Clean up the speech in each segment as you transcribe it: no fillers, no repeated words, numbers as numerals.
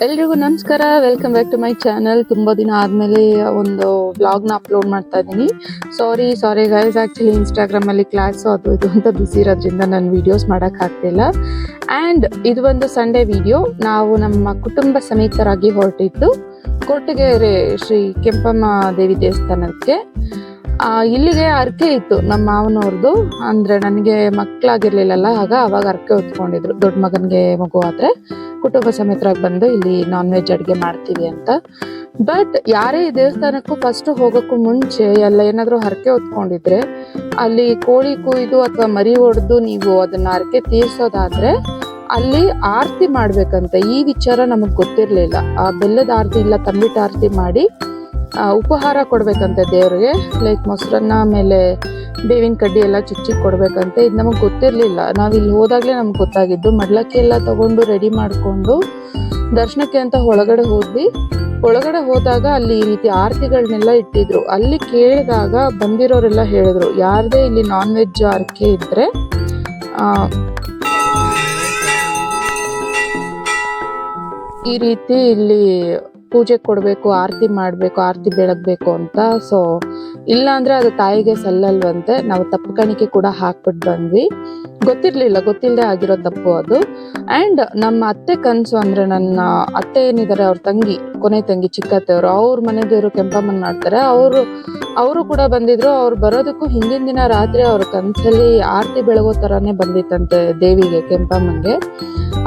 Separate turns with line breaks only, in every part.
ಎಲ್ರಿಗೂ ನಮಸ್ಕಾರ, welcome back to my channel. ತುಂಬ ದಿನ ಆದಮೇಲೆ ಒಂದು ವ್ಲಾಗ್ನ ಅಪ್ಲೋಡ್ ಮಾಡ್ತಾ ಇದ್ದೀನಿ. ಸಾರಿ ಗೈಸ್, ಆ್ಯಕ್ಚುಲಿ ಇನ್ಸ್ಟಾಗ್ರಾಮಲ್ಲಿ ಕ್ಲಾಸು ಅದು ಇದು ಅಂತ ಬಿಸಿ ಇರೋದ್ರಿಂದ ನಾನು ವೀಡಿಯೋಸ್ ಮಾಡೋಕ್ಕಾಗ್ತಿಲ್ಲ. ಆ್ಯಂಡ್ ಇದು ಒಂದು ಸಂಡೇ ವಿಡಿಯೋ. ನಾವು ನಮ್ಮ ಕುಟುಂಬ ಸಮೇತರಾಗಿ ಹೊರಟಿದ್ದು ಕೊರಟಗೆರೆ ಶ್ರೀ ಕೆಂಪಮ್ಮ ದೇವಿ ದೇವಸ್ಥಾನಕ್ಕೆ. ಇಲ್ಲಿಗೆ ಅರ್ಕೆ ಇತ್ತು ನಮ್ಮ ಮಾವನವ್ರದ್ದು. ಅಂದರೆ ನನಗೆ ಮಕ್ಕಳಾಗಿರ್ಲಿಲ್ಲಲ್ಲ, ಅವಾಗ ಅರ್ಕೆ ಹೊತ್ಕೊಂಡಿದ್ರು. ದೊಡ್ಡ ಮಗನಿಗೆ ಮಗು ಆದರೆ ಕುಟುಂಬ ಸಮೇತರಾಗಿ ಬಂದು ಇಲ್ಲಿ ನಾನ್ ವೆಜ್ ಅಡುಗೆ ಮಾಡ್ತೀವಿ ಅಂತ. ಬಟ್ ಯಾರೇ ಈ ದೇವಸ್ಥಾನಕ್ಕೂ ಫಸ್ಟ್ ಹೋಗೋಕ್ಕೂ ಮುಂಚೆ ಎಲ್ಲ ಏನಾದರೂ ಹರಕೆ ಹೊತ್ಕೊಂಡಿದ್ರೆ ಅಲ್ಲಿ ಕೋಳಿ ಕುಯ್ದು ಅಥವಾ ಮರಿ ಹೊಡೆದು ನೀವು ಅದನ್ನ ಹರಕೆ ತೀರ್ಸೋದಾದ್ರೆ ಅಲ್ಲಿ ಆರತಿ ಮಾಡ್ಬೇಕಂತ. ಈ ವಿಚಾರ ನಮಗ್ ಗೊತ್ತಿರ್ಲಿಲ್ಲ. ಆ ಬೆಲ್ಲದ ಆರತಿ ಇಲ್ಲ, ತಂಬಿಟ್ಟು ಆರತಿ ಮಾಡಿ ಉಪಹಾರ ಕೊಡ್ಬೇಕಂತೆ ದೇವ್ರಿಗೆ. ಲೈಕ್ ಮೊಸರನ್ನ ಮೇಲೆ ಬೇವಿನ ಕಡ್ಡಿ ಎಲ್ಲ ಚುಚ್ಚಿ ಕೊಡ್ಬೇಕಂತೆ. ಇದು ನಮಗೆ ಗೊತ್ತಿರಲಿಲ್ಲ. ನಾವು ಇಲ್ಲಿ ಹೋದಾಗಲೇ ನಮ್ಗೆ ಗೊತ್ತಾಗಿದ್ದು. ಮಡ್ಲಕ್ಕಿ ಎಲ್ಲ ತಗೊಂಡು ರೆಡಿ ಮಾಡಿಕೊಂಡು ದರ್ಶನಕ್ಕೆ ಅಂತ ಒಳಗಡೆ ಹೋದ್ವಿ. ಒಳಗಡೆ ಹೋದಾಗ ಅಲ್ಲಿ ಈ ರೀತಿ ಆರತಿಗಳನ್ನೆಲ್ಲ ಇಟ್ಟಿದ್ರು. ಅಲ್ಲಿ ಕೇಳಿದಾಗ ಬಂದಿರೋರೆಲ್ಲ ಹೇಳಿದ್ರು, ಯಾರದೇ ಇಲ್ಲಿ ನಾನ್ ವೆಜ್ ಆರಕೆ ಇದ್ರೆ ಈ ರೀತಿ ಇಲ್ಲಿ ಪೂಜೆ ಕೊಡಬೇಕು, ಆರತಿ ಮಾಡಬೇಕು, ಆರತಿ ಬೆಳಗ್ಬೇಕು ಅಂತ. ಸೊ ಇಲ್ಲ ಅಂದರೆ ಅದು ತಾಯಿಗೆ ಸಲ್ಲಲ್ವಂತೆ. ನಾವು ತಪ್ಪು ಕಾಣಿಕೆ ಕೂಡ ಹಾಕ್ಬಿಟ್ಟು ಬಂದ್ವಿ. ಗೊತ್ತಿಲ್ಲದೆ ಆಗಿರೋ ತಪ್ಪು ಅದು. ಆ್ಯಂಡ್ ನಮ್ಮ ಅತ್ತೆ ಕನಸು ಅಂದರೆ ನನ್ನ ಅತ್ತೆ ಏನಿದ್ದಾರೆ ಅವ್ರ ತಂಗಿ, ಕೊನೆ ತಂಗಿ ಚಿಕ್ಕತ್ತೆಯವರು, ಅವ್ರ ಮನೆ ದೇವರು ಕೆಂಪಮ್ಮನ ಮಾಡ್ತಾರೆ. ಅವರು ಕೂಡ ಬಂದಿದ್ರು. ಅವ್ರು ಬರೋದಕ್ಕೂ ಹಿಂದಿನ ದಿನ ರಾತ್ರಿ ಅವ್ರ ಕನಸಲ್ಲಿ ಆರತಿ ಬೆಳಗೋ ಥರನೇ ಬಂದಿತ್ತಂತೆ ದೇವಿಗೆ, ಕೆಂಪಮ್ಮಂಗೆ.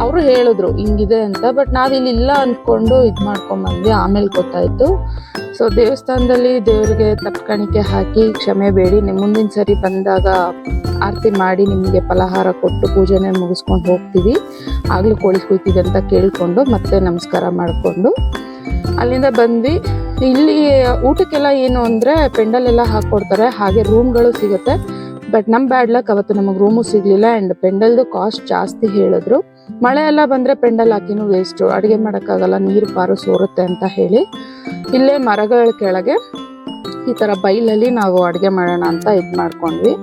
ಅವರು ಹೇಳಿದ್ರು ಹಿಂಗಿದೆ ಅಂತ. ಬಟ್ ನಾವಿಲ್ಲಿ ಇಲ್ಲ ಅಂದ್ಕೊಂಡು ಇದು ಮಾಡ್ಕೊಂಬಂದ್ವಿ. ಆಮೇಲೆ ಗೊತ್ತಾಯಿತು. ಸೊ ದೇವಸ್ಥಾನದಲ್ಲಿ ದೇವರಿಗೆ ತಪ್ಪು ಕಾಣಿಕೆ ಹಾಕಿ ಕ್ಷಮೆ ಬೇಡಿ, ಮುಂದಿನ ಸರಿ ಬಂದಾಗ ಆರತಿ ಮಾಡಿ ನಿಮಗೆ ಫಲಹಾರ ಕೊಟ್ಟು ಪೂಜೆನೇ ಮುಗಿಸ್ಕೊಂಡು ಹೋಗ್ತೀವಿ, ಆಗಲೂ ಕೋಳಿ ಕುಯ್ತೀವಿ ಅಂತ ಕೇಳಿಕೊಂಡು ಮತ್ತೆ ನಮಸ್ಕಾರ ಮಾಡಿಕೊಂಡು ಅಲ್ಲಿಂದ ಬಂದ್ವಿ. ಇಲ್ಲಿ ಊಟಕ್ಕೆಲ್ಲ ಏನು ಅಂದರೆ ಪೆಂಡಲೆಲ್ಲ ಹಾಕ್ಕೊಡ್ತಾರೆ, ಹಾಗೆ ರೂಮ್ಗಳು ಸಿಗುತ್ತೆ. ಬಟ್ ನಮ್ಮ ಬ್ಯಾಡ್ ಲಕ್ ಅವತ್ತು ನಮಗೆ ರೂಮು ಸಿಗಲಿಲ್ಲ. ಆ್ಯಂಡ್ ಪೆಂಡಲ್ದು ಕಾಸ್ಟ್ ಜಾಸ್ತಿ ಹೇಳಿದ್ರು. ಮಳೆ ಎಲ್ಲ ಬಂದರೆ ಪೆಂಡಲ್ ಹಾಕಿನೂ ವೇಸ್ಟು, ಅಡುಗೆ ಮಾಡೋಕ್ಕಾಗಲ್ಲ, ನೀರು ಪಾರು ಸೋರುತ್ತೆ ಅಂತ ಹೇಳಿ ಇಲ್ಲೇ ಮರಗಳ ಕೆಳಗೆ ಈ ಥರ ಬೈಲಲ್ಲಿ ನಾವು ಅಡುಗೆ ಮಾಡೋಣ ಅಂತ ಇದು ಮಾಡ್ಕೊಂಡ್ವಿ.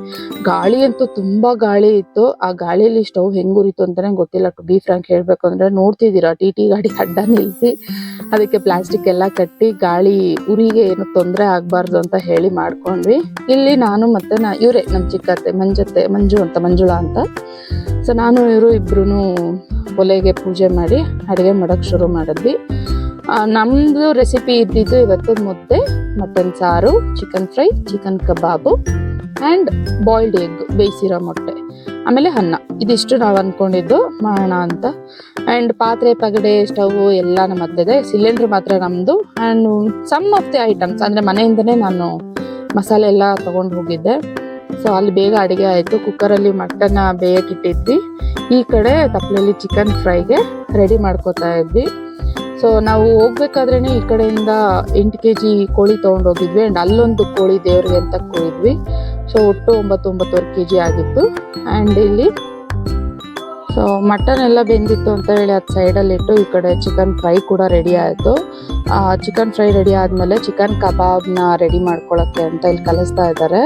ಗಾಳಿ ಅಂತೂ ತುಂಬ ಗಾಳಿ ಇತ್ತು. ಆ ಗಾಳಿಯಲ್ಲಿ ಸ್ಟವ್ ಹೆಂಗೆ ಉರಿತು ಅಂತಲೇ ಗೊತ್ತಿಲ್ಲ. ಟು ಬಿ ಫ್ರಾಂಕ್ ಹೇಳಬೇಕು ಅಂದರೆ, ನೋಡ್ತಿದ್ದೀರಾ ಟಿ ಗಾಡಿ ಅಡ್ಡ ನಿಲ್ಲಿಸಿ ಅದಕ್ಕೆ ಪ್ಲಾಸ್ಟಿಕ್ ಎಲ್ಲ ಕಟ್ಟಿ ಗಾಳಿ ಉರಿಗೆ ಏನು ತೊಂದರೆ ಆಗಬಾರ್ದು ಅಂತ ಹೇಳಿ ಮಾಡ್ಕೊಂಡ್ವಿ. ಇಲ್ಲಿ ನಾನು ಮತ್ತು ಇವರೇ ನಮ್ಮ ಚಿಕ್ಕತ್ತೆ ಮಂಜುಳಾ ಅಂತ. ಸೊ ನಾನು ಇವರು ಇಬ್ರು ಒಲೆಗೆ ಪೂಜೆ ಮಾಡಿ ಅಡುಗೆ ಮಾಡೋಕ್ಕೆ ಶುರು ಮಾಡಿದ್ವಿ. ನಮ್ಮದು ರೆಸಿಪಿ ಇದ್ದಿದ್ದು ಇವತ್ತು ಮುದ್ದೆ, ಮಟನ್ ಸಾರು, ಚಿಕನ್ ಫ್ರೈ, ಚಿಕನ್ ಕಬಾಬು ಆ್ಯಂಡ್ ಬಾಯ್ಲ್ಡ್ ಎಗ್, ಬೇಯಿಸಿರೋ ಮೊಟ್ಟೆ, ಆಮೇಲೆ ಅನ್ನ. ಇದಿಷ್ಟು ನಾವು ಅಂದ್ಕೊಂಡಿದ್ದು ಮಾಡೋಣ ಅಂತ. ಆ್ಯಂಡ್ ಪಾತ್ರೆ ಪಗಡೆ ಸ್ಟವ್ ಎಲ್ಲ ನಮ್ಮ ಅತ್ತೆದೆ. ಸಿಲಿಂಡ್ರ್ ಮಾತ್ರ ನಮ್ಮದು. And some of the items ಅಂದರೆ ಮನೆಯಿಂದನೇ ನಾನು ಮಸಾಲೆ ಎಲ್ಲ ತೊಗೊಂಡು ಹೋಗಿದ್ದೆ. ಸೊ ಅಲ್ಲಿ ಬೇಗ ಅಡುಗೆ ಆಯಿತು. ಕುಕ್ಕರಲ್ಲಿ ಮಟನ್ನ ಬೇಯಕ್ಕಿಟ್ಟಿದ್ವಿ. ಈ ಕಡೆ ತಪ್ಪಲೆಯಲ್ಲಿ ಚಿಕನ್ ಫ್ರೈಗೆ ರೆಡಿ ಮಾಡ್ಕೋತಾ ಇದ್ವಿ. ಸೊ ನಾವು ಹೋಗ್ಬೇಕಾದ್ರೇ ಈ ಕಡೆಯಿಂದ 8 kg ಕೋಳಿ ತೊಗೊಂಡೋಗಿದ್ವಿ. ಆ್ಯಂಡ್ ಅಲ್ಲೊಂದು ಕೋಳಿ ದೇವ್ರಿಗೆ ಅಂತ ಕೊಯ್ದ್ವಿ. ಸೊ ಒಟ್ಟು 9-9.5 kg ಆಗಿತ್ತು. ಆ್ಯಂಡ್ ಇಲ್ಲಿ ಸೊ ಮಟನ್ ಎಲ್ಲ ಬೆಂದಿತ್ತು ಅಂತ ಹೇಳಿ ಅದು ಸೈಡಲ್ಲಿಟ್ಟು ಈ ಕಡೆ ಚಿಕನ್ ಫ್ರೈ ಕೂಡ ರೆಡಿ ಆಯಿತು. ಚಿಕನ್ ಫ್ರೈ ರೆಡಿ ಆದಮೇಲೆ ಚಿಕನ್ ಕಬಾಬ್ನ ರೆಡಿ ಮಾಡ್ಕೊಳ್ಳೋಕ್ಕೆ ಅಂತ ಇಲ್ಲಿ ಕಲಿಸ್ತಾ ಇದ್ದಾರೆ.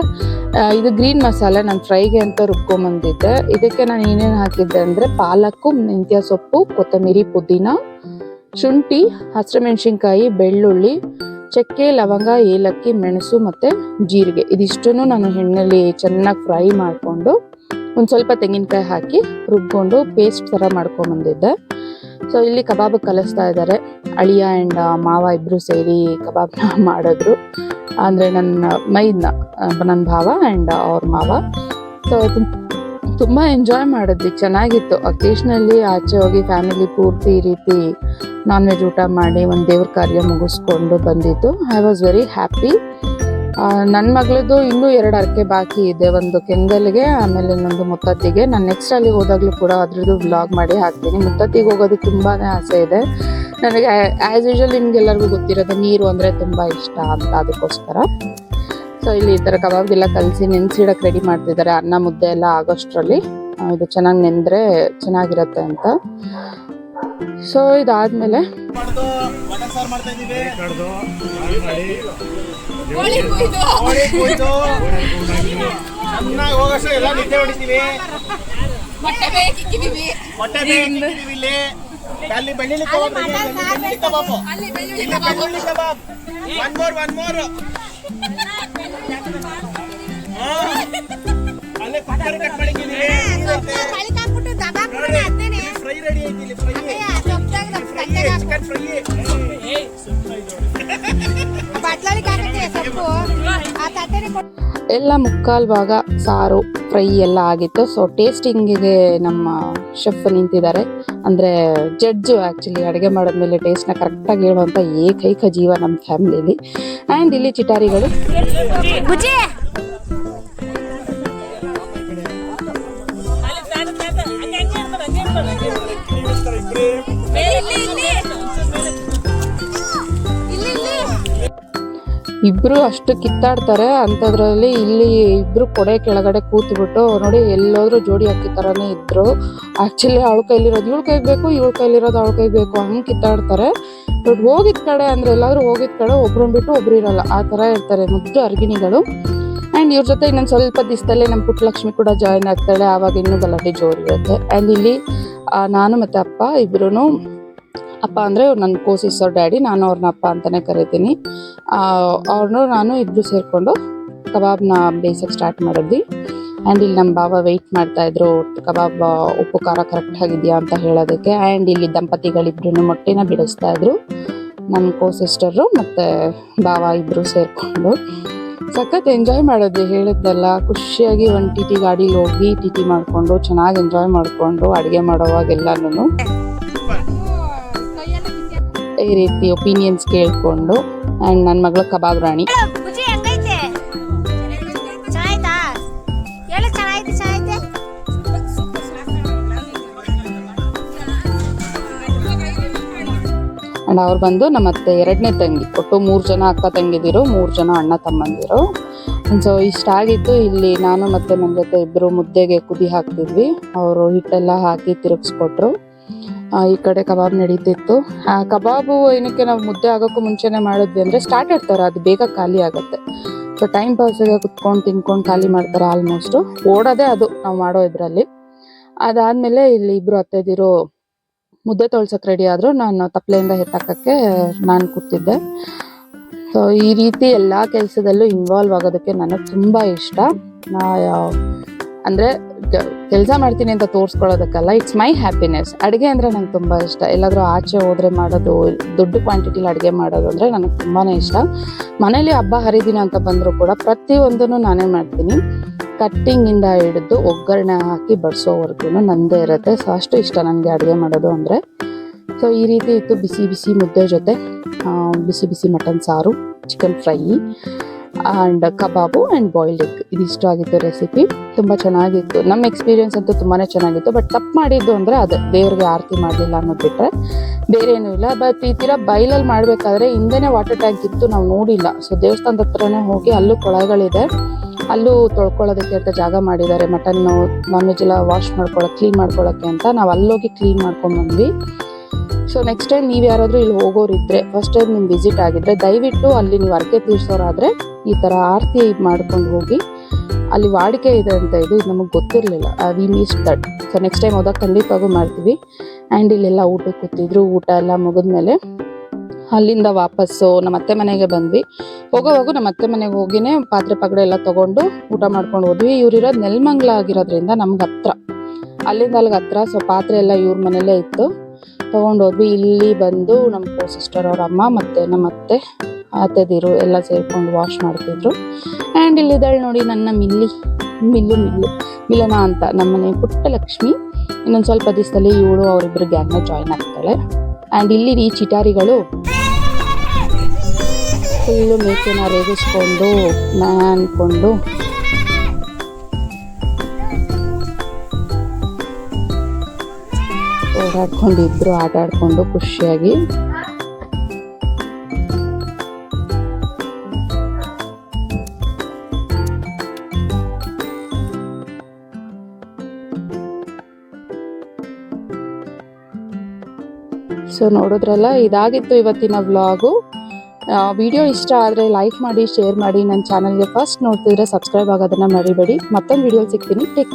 ಇದು ಗ್ರೀನ್ ಮಸಾಲೆ ನಾನು ಫ್ರೈಗೆ ಅಂತ ರುಬ್ಕೊಂಬಂದಿದ್ದೆ. ಇದಕ್ಕೆ ನಾನು ಏನೇನು ಹಾಕಿದ್ದೆ ಅಂದರೆ ಪಾಲಕ್ಕು, ಮೆಂತ್ಯ ಸೊಪ್ಪು, ಕೊತ್ತಂಬರಿ, ಪುದೀನ, ಶುಂಠಿ, ಹಸಿಮೆಣಸಿನ್ಕಾಯಿ, ಬೆಳ್ಳುಳ್ಳಿ, ಚಕ್ಕೆ, ಲವಂಗ, ಏಲಕ್ಕಿ, ಮೆಣಸು ಮತ್ತು ಜೀರಿಗೆ, ಇದಿಷ್ಟನ್ನು ನಾನು ಎಣ್ಣೆಯಲ್ಲಿ ಚೆನ್ನಾಗಿ ಫ್ರೈ ಮಾಡಿಕೊಂಡು ಒಂದು ಸ್ವಲ್ಪ ತೆಂಗಿನಕಾಯಿ ಹಾಕಿ ರುಬ್ಕೊಂಡು ಪೇಸ್ಟ್ ಥರ ಮಾಡ್ಕೊಂಬಂದಿದ್ದೆ. ಸೊ ಇಲ್ಲಿ ಕಬಾಬ್ ಕಲಿಸ್ತಾ ಇದ್ದಾರೆ. ಅಳಿಯ ಆ್ಯಂಡ್ ಮಾವ ಇಬ್ಬರು ಸೇರಿ ಕಬಾಬ್ನ ಮಾಡಿದ್ರು. ಅಂದರೆ ನನ್ನ ಭಾವ ಆ್ಯಂಡ್ ಅವ್ರ ಮಾವ. ಸೊ ತುಂಬ ಎಂಜಾಯ್ ಮಾಡಿದ್ವಿ, ಚೆನ್ನಾಗಿತ್ತು. ಅಕೇಶ್ನಲ್ಲಿ ಆಚೆ ಹೋಗಿ ಫ್ಯಾಮಿಲಿ ಪೂರ್ತಿ ಈ ರೀತಿ ನಾನ್ ವೆಜ್ ಊಟ ಮಾಡಿ ಒಂದು ದೇವ್ರ ಕಾರ್ಯ ಮುಗಿಸ್ಕೊಂಡು ಬಂದಿದ್ದು. I was very happy. ನನ್ನ ಮಗಳದ್ದು ಇನ್ನೂ 2 ಅರ್ಕೆ ಬಾಕಿ ಇದೆ. ಒಂದು ಕೆಂಗಲ್ಗೆ, ಆಮೇಲೆ ಇನ್ನೊಂದು ಮುತ್ತತ್ತಿಗೆ. ನಾನು ನೆಕ್ಸ್ಟ್ ಅಲ್ಲಿ ಹೋದಾಗಲೂ ಕೂಡ ಅದ್ರದ್ದು ವ್ಲಾಗ್ ಮಾಡಿ ಹಾಕ್ತೀನಿ. ಮುತ್ತತ್ತಿಗೆ ಹೋಗೋದಕ್ಕೆ ತುಂಬಾ ಆಸೆ ಇದೆ ನನಗೆ. ಆ್ಯಸ್ ಯೂಶುವಲ್ ನಿಮ್ಗೆಲ್ಲರಿಗೂ ಗೊತ್ತಿರೋದು, ನೀರು ಅಂದರೆ ತುಂಬ ಇಷ್ಟ ಅಂತ, ಅದಕ್ಕೋಸ್ಕರ. ಸೊ ಇಲ್ಲಿ ಈ ಥರ ಕಬಾಬ್ಗೆಲ್ಲ ಕಲಸಿ ನೆನೆಸಿಡಕ್ಕೆ ರೆಡಿ ಮಾಡ್ತಿದ್ದಾರೆ. ಅನ್ನ ಮುದ್ದೆ ಎಲ್ಲ ಆಗೋಷ್ಟರಲ್ಲಿ ಇದು ಚೆನ್ನಾಗಿ ನೆಂದರೆ ಚೆನ್ನಾಗಿರುತ್ತೆ ಅಂತ. ಸೊ ಇದಾದ್ಮೇಲೆ
ಅಲ್ಲಿ ಬೆಳ್ಳುಳ್ಳಿ ಕಬಾಬ್ ರೆಡಿ ಆಗಿದೆ. ಬೆಳ್ಳುಳ್ಳಿ ಕಬಾಬು ಇಲ್ಲಿ ಬೆಳ್ಳುಳ್ಳಿ ಕಬಾಬ್ ಒನ್ ಮೋರ್ ಅಲ್ಲೇ ಕುಕ್ಕರ್ ಕಟ್ ಮಾಡಿದ್ದೀನಿ. ಫ್ರೈ ರೆಡಿ ಐತಿ. ಇಲ್ಲಿ ಫ್ರೈ ಚಿಕನ್ ಫ್ರೈ
ಎಲ್ಲ ಮುಕ್ಕಾಲು ಭಾಗ ಸಾರು ಫ್ರೈ ಎಲ್ಲ ಆಗಿತ್ತು. ಸೊ ಟೇಸ್ಟಿಂಗಿಗೆ ನಮ್ಮ ಶೆಫ್ ನಿಂತಿದ್ದಾರೆ, ಅಂದರೆ ಜಡ್ಜು. ಆ್ಯಕ್ಚುಲಿ ಅಡುಗೆ ಮಾಡಿದ್ಮೇಲೆ ಟೇಸ್ಟ್ನ ಕರೆಕ್ಟಾಗಿ ಹೇಳುವಂಥ ಏಕೈಕ ಜೀವ ನಮ್ಮ ಫ್ಯಾಮಿಲಿಲಿ. ಆ್ಯಂಡ್ ಇಲ್ಲಿ ಚಿಟಾರಿಗಳು ಇಬ್ರು ಅಷ್ಟು ಕಿತ್ತಾಡ್ತಾರೆ. ಅಂಥದ್ರಲ್ಲಿ ಇಲ್ಲಿ ಇಬ್ರು ಕೊಡೆ ಕೆಳಗಡೆ ಕೂತ್ಬಿಟ್ಟು ನೋಡಿ ಎಲ್ಲೋದ್ರೂ ಜೋಡಿ ಹಾಕಿ ಥರನೇ ಇದ್ರು. ಆ್ಯಕ್ಚುಲಿ ಅವಳ ಕೈಲಿರೋದು ಇವಳ ಕೈಗೆ ಬೇಕು, ಇವಳ ಕೈಲಿರೋದು ಅವಳ ಕೈಗೆ ಬೇಕು, ಹಂಗೆ ಕಿತ್ತಾಡ್ತಾರೆ. ಬಟ್ ಹೋಗಿದ ಕಡೆ ಅಂದರೆ ಎಲ್ಲಾದ್ರೂ ಹೋಗಿದ ಕಡೆ ಒಬ್ರನ್ನ ಬಿಟ್ಟು ಒಬ್ರು ಇರಲ್ಲ, ಆ ಥರ ಇರ್ತಾರೆ ಮುದ್ದು ಅರ್ಗಿಣಿಗಳು. ಆ್ಯಂಡ್ ಇವ್ರ ಜೊತೆ ಇನ್ನೊಂದು ಸ್ವಲ್ಪ ದಿವಸದಲ್ಲೇ ನಮ್ಮ ಪುಟ್ಟಲಕ್ಷ್ಮಿ ಕೂಡ ಜಾಯ್ನ್ ಆಗ್ತಾಳೆ, ಆವಾಗ ಇನ್ನೂ ಗಲಾಟೆ ಜೋರಿರುತ್ತೆ. ಆ್ಯಂಡ್ ಇಲ್ಲಿ ನಾನು ಮತ್ತು ಅಪ್ಪ ಇಬ್ರು, ಅಪ್ಪ ಅಂದರೆ ನನ್ನ ಕೋ ಸಿಸ್ಟರ್ ಡ್ಯಾಡಿ, ನಾನು ಅವ್ರನ್ನ ಅಪ್ಪ ಅಂತಲೇ ಕರಿತೀನಿ. ಅವ್ರನ್ನೂ ನಾನು ಇಬ್ಬರು ಸೇರಿಕೊಂಡು ಕಬಾಬ್ನ ಬೇಯಿಸೋಕ್ಕೆ ಸ್ಟಾರ್ಟ್ ಮಾಡಿದ್ವಿ. ಆ್ಯಂಡ್ ಇಲ್ಲಿ ನಮ್ಮ ಬಾವ ವೆಯ್ಟ್ ಮಾಡ್ತಾಯಿದ್ರು ಕಬಾಬ್ ಉಪ್ಪು ಖಾರ ಕರೆಕ್ಟ್ ಆಗಿದೆಯಾ ಅಂತ ಹೇಳೋದಕ್ಕೆ. ಆ್ಯಂಡ್ ಇಲ್ಲಿ ದಂಪತಿಗಳಿಬ್ರು ಮೊಟ್ಟೆನ ಬಿಡಿಸ್ತಾಯಿದ್ರು, ನನ್ನ ಕೋ ಸಿಸ್ಟರು ಮತ್ತು ಬಾವ ಇಬ್ಬರು ಸೇರಿಕೊಂಡು. ಸಖತ್ ಎಂಜಾಯ್ ಮಾಡಿದ್ವಿ, ಹೇಳಿದ್ನಲ್ಲ, ಖುಷಿಯಾಗಿ ಒಂದು ಟಿ ಟಿ ಗಾಡೀಲಿ ಹೋಗಿ ಟಿ ಟಿ ಮಾಡಿಕೊಂಡು ಚೆನ್ನಾಗಿ ಎಂಜಾಯ್ ಮಾಡಿಕೊಂಡು ಅಡುಗೆ ಮಾಡೋವಾಗೆಲ್ಲನೂ ಈ ರೀತಿ ಒಪಿನಿಯನ್ಸ್ ಕೇಳಿಕೊಂಡು. ಆ್ಯಂಡ್ ನನ್ನ ಮಗಳು ಕಬಾಬ್ ರಾಣಿ. ಆ್ಯಂಡ್ ಅವ್ರು ಬಂದು ನಮ್ಮ ಅತ್ತೆ ಎರಡನೇ ತಂಗಿ, ಒಟ್ಟು 3 ಜನ ಅಕ್ಕ ತಂಗಿದಿರು, 3 ಜನ ಅಣ್ಣ ತಮ್ಮಂದಿರು. ಸೊ ಇಷ್ಟ ಆಗಿತ್ತು. ಇಲ್ಲಿ ನಾನು ಮತ್ತು ನನ್ನ ಜೊತೆ ಇಬ್ಬರು ಮುದ್ದೆಗೆ ಕುದಿ ಹಾಕ್ತಿದ್ವಿ. ಅವರು ಹಿಟ್ಟೆಲ್ಲ ಹಾಕಿ ತಿರುಗಿಸ್ಕೊಟ್ರು. ಈ ಕಡೆ ಕಬಾಬ್ ನಡೀತಿತ್ತು. ಕಬಾಬು ಏನಕ್ಕೆ ನಾವು ಮುದ್ದೆ ಆಗೋಕ್ಕೂ ಮುಂಚೆನೇ ಮಾಡಿದ್ವಿ ಅಂದರೆ ಸ್ಟಾರ್ಟರ್ ಥರ ಅದು ಬೇಗ ಖಾಲಿ ಆಗುತ್ತೆ. ಸೊ ಟೈಮ್ ಪಾಸಿಗೆ ಕುತ್ಕೊಂಡು ತಿನ್ಕೊಂಡು ಖಾಲಿ ಮಾಡ್ತಾರೆ ಆಲ್ಮೋಸ್ಟು. ಓಡೋದೇ ಅದು ನಾವು ಮಾಡೋ ಇದರಲ್ಲಿ. ಅದಾದಮೇಲೆ ಇಲ್ಲಿ ಇಬ್ಬರು ಅತ್ತೆದಿರು ಮುದ್ದೆ ತೊಳ್ಸೋಕ್ಕೆ ರೆಡಿ ಆದರು. ನಾನು ತಪ್ಪಲೆಯಿಂದ ಎತ್ತಾಕೋಕ್ಕೆ ನಾನು ಕೂತಿದ್ದೆ. ಸೊ ಈ ರೀತಿ ಎಲ್ಲ ಕೆಲಸದಲ್ಲೂ ಇನ್ವಾಲ್ವ್ ಆಗೋದಕ್ಕೆ ನನಗೆ ತುಂಬ ಇಷ್ಟ. ಅಂದರೆ ಕೆಲಸ ಮಾಡ್ತೀನಿ ಅಂತ ತೋರಿಸ್ಕೊಳ್ಳೋದಕ್ಕಲ್ಲ, ಇಟ್ಸ್ ಮೈ ಹ್ಯಾಪಿನೆಸ್. ಅಡುಗೆ ಅಂದರೆ ನಂಗೆ ತುಂಬ ಇಷ್ಟ. ಎಲ್ಲಾದರೂ ಆಚೆ ಹೋದರೆ ಮಾಡೋದು, ದೊಡ್ಡ ಕ್ವಾಂಟಿಟಿಲಿ ಅಡುಗೆ ಮಾಡೋದು ಅಂದರೆ ನನಗೆ ತುಂಬಾ ಇಷ್ಟ. ಮನೇಲಿ ಹಬ್ಬ ಹರಿದಿನ ಅಂತ ಬಂದರೂ ಕೂಡ ಪ್ರತಿಯೊಂದನ್ನು ನಾನೇ ಮಾಡ್ತೀನಿ. ಕಟ್ಟಿಂಗಿಂದ ಹಿಡಿದು ಒಗ್ಗರಣೆ ಹಾಕಿ ಬಡಿಸೋವರೆಗೂ ನನ್ನದೇ ಇರುತ್ತೆ. ಸೊ ಅಷ್ಟು ಇಷ್ಟ ನನಗೆ ಅಡುಗೆ ಮಾಡೋದು ಅಂದರೆ. ಸೊ ಈ ರೀತಿ ಇತ್ತು ಬಿಸಿ ಬಿಸಿ ಮುದ್ದೆ ಜೊತೆ ಬಿಸಿ ಬಿಸಿ ಮಟನ್ ಸಾರು, chicken fry and kebab and boiled egg. ಇದಿಷ್ಟು ಆಗಿತ್ತು ರೆಸಿಪಿ. ತುಂಬ ಚೆನ್ನಾಗಿತ್ತು. ನಮ್ಮ ಎಕ್ಸ್ಪೀರಿಯನ್ಸ್ ಅಂತೂ ತುಂಬಾ ಚೆನ್ನಾಗಿತ್ತು. ಬಟ್ ತಪ್ಪು ಮಾಡಿದ್ದು ಅಂದರೆ ಅದೇ ದೇವ್ರಿಗೆ ಆರತಿ ಮಾಡಲಿಲ್ಲ ಅನ್ನೋದು ಬಿಟ್ಟರೆ ಬೇರೆ ಏನೂ ಇಲ್ಲ. ಬಟ್ ಈ ಥರ ಬೈಲಲ್ಲಿ ಮಾಡಬೇಕಾದ್ರೆ ಹಿಂದೆನೇ ವಾಟರ್ ಟ್ಯಾಂಕ್ ಇತ್ತು, ನಾವು ನೋಡಿಲ್ಲ. ಸೊ ದೇವಸ್ಥಾನದ ಹತ್ರನೇ ಹೋಗಿ ಅಲ್ಲೂ ಕೊಳಗಳಿದೆ, ಅಲ್ಲೂ ತೊಳ್ಕೊಳ್ಳೋದಕ್ಕೆ ಅಂತ ಜಾಗ ಮಾಡಿದ್ದಾರೆ. ಮಟನ್ನು ನಾನ್ ವೆಜ್ ಎಲ್ಲ ವಾಶ್ ಮಾಡ್ಕೊಳ್ಳೋಕೆ, ಕ್ಲೀನ್ ಮಾಡ್ಕೊಳ್ಳೋಕ್ಕೆ ಅಂತ ನಾವು ಅಲ್ಲೋಗಿ ಕ್ಲೀನ್ ಮಾಡ್ಕೊಂಡ್ಬಂದ್ವಿ. ಸೊ ನೆಕ್ಸ್ಟ್ ಟೈಮ್ ನೀವು ಯಾರಾದರೂ ಇಲ್ಲಿ ಹೋಗೋರಿದ್ದರೆ, ಫಸ್ಟ್ ಟೈಮ್ ನಿಮ್ಮ ವಿಸಿಟ್ ಆಗಿದ್ದರೆ, ದಯವಿಟ್ಟು ಅಲ್ಲಿ ನೀವು ಅರ್ಕೆ ತೀರ್ಸೋರಾದರೆ ಈ ಥರ ಆರತಿ ಮಾಡ್ಕೊಂಡು ಹೋಗಿ. ಅಲ್ಲಿ ವಾಡಿಕೆ ಇದೆ ಅಂತ ಇದು ನಮಗೆ ಗೊತ್ತಿರಲಿಲ್ಲ. We missed that. So next time ಹೋದಾಗ ಖಂಡಿತವಾಗೂ ಮಾಡ್ತೀವಿ. ಆ್ಯಂಡ್ ಇಲ್ಲೆಲ್ಲ ಊಟಕ್ಕೆ ಕೂತಿದ್ರು. ಊಟ ಎಲ್ಲ ಮುಗಿದ್ಮೇಲೆ ಅಲ್ಲಿಂದ ವಾಪಸ್ಸು ನಮ್ಮ ಅತ್ತೆ ಮನೆಗೆ ಬಂದ್ವಿ. ಹೋಗೋವಾಗೂ ನಮ್ಮ ಅತ್ತೆ ಮನೆಗೆ ಹೋಗಿನೇ ಪಾತ್ರೆ ಪಗಡೆ ಎಲ್ಲ ತೊಗೊಂಡು ಊಟ ಮಾಡ್ಕೊಂಡು ಹೋದ್ವಿ. ಇವ್ರಿರೋದು ನೆಲಮಂಗಲ ಆಗಿರೋದ್ರಿಂದ ನಮ್ಗೆ ಹತ್ರ, ಅಲ್ಲಿಂದ ಅಲ್ಲಿಗೆ ಹತ್ರ. ಸೊ ಪಾತ್ರೆ ಎಲ್ಲ ಇವ್ರ ಮನೇಲೇ ಇತ್ತು, ತೊಗೊಂಡೋದ್ವಿ. ಇಲ್ಲಿ ಬಂದು ನಮ್ಮ ಕೋ ಸಿಸ್ಟರ್ ಅವ್ರ ಅಮ್ಮ ಮತ್ತು ನಮ್ಮ ಅತ್ತೆದಿರು ಎಲ್ಲ ಸೇರಿಕೊಂಡು ವಾಶ್ ಮಾಡ್ತಿದ್ರು. ಆ್ಯಂಡ್ ಇಲ್ಲಿದ್ದಾಳೆ ನೋಡಿ ನನ್ನ ಮಿಲನ ಅಂತ, ನಮ್ಮನೆ ಪುಟ್ಟಲಕ್ಷ್ಮಿ. ಇನ್ನೊಂದು ಸ್ವಲ್ಪ ದಿವಸದಲ್ಲಿ ಇವಳು ಅವರಿಬ್ಬರು ಗ್ಯಾಂಗ್ನ ಜಾಯ್ನ್ ಆಗ್ತಾಳೆ. ಆ್ಯಂಡ್ ಇಲ್ಲಿ ಈ ಚಿಟಾರಿಗಳು ಫುಲ್ಲು ಮೇಕೆನ ರೇಗಿಸ್ಕೊಂಡು ಅಂದ್ಕೊಂಡು ಓಡಾಡ್ಕೊಂಡಿದ್ರು, ಆಟ ಆಡ್ಕೊಂಡು ಖುಷಿಯಾಗಿ. ಸೊ ನೋಡಿದ್ರಲ್ಲ, ಇದಾಗಿತ್ತು ಇವತ್ತಿನ ವ್ಲಾಗು. ವಿಡಿಯೋ ಇಷ್ಟ ಆದರೆ ಲೈಕ್ ಮಾಡಿ, ಶೇರ್ ಮಾಡಿ. ನನ್ನ ಚಾನಲ್ಗೆ ಫಸ್ಟ್ ನೋಡ್ತಿದ್ರೆ ಸಬ್ಸ್ಕ್ರೈಬ್ ಆಗೋದನ್ನು ಮರಿಬೇಡಿ. ಮತ್ತೊಂದು ವಿಡಿಯೋ ಸಿಗ್ತೀನಿ. Take care.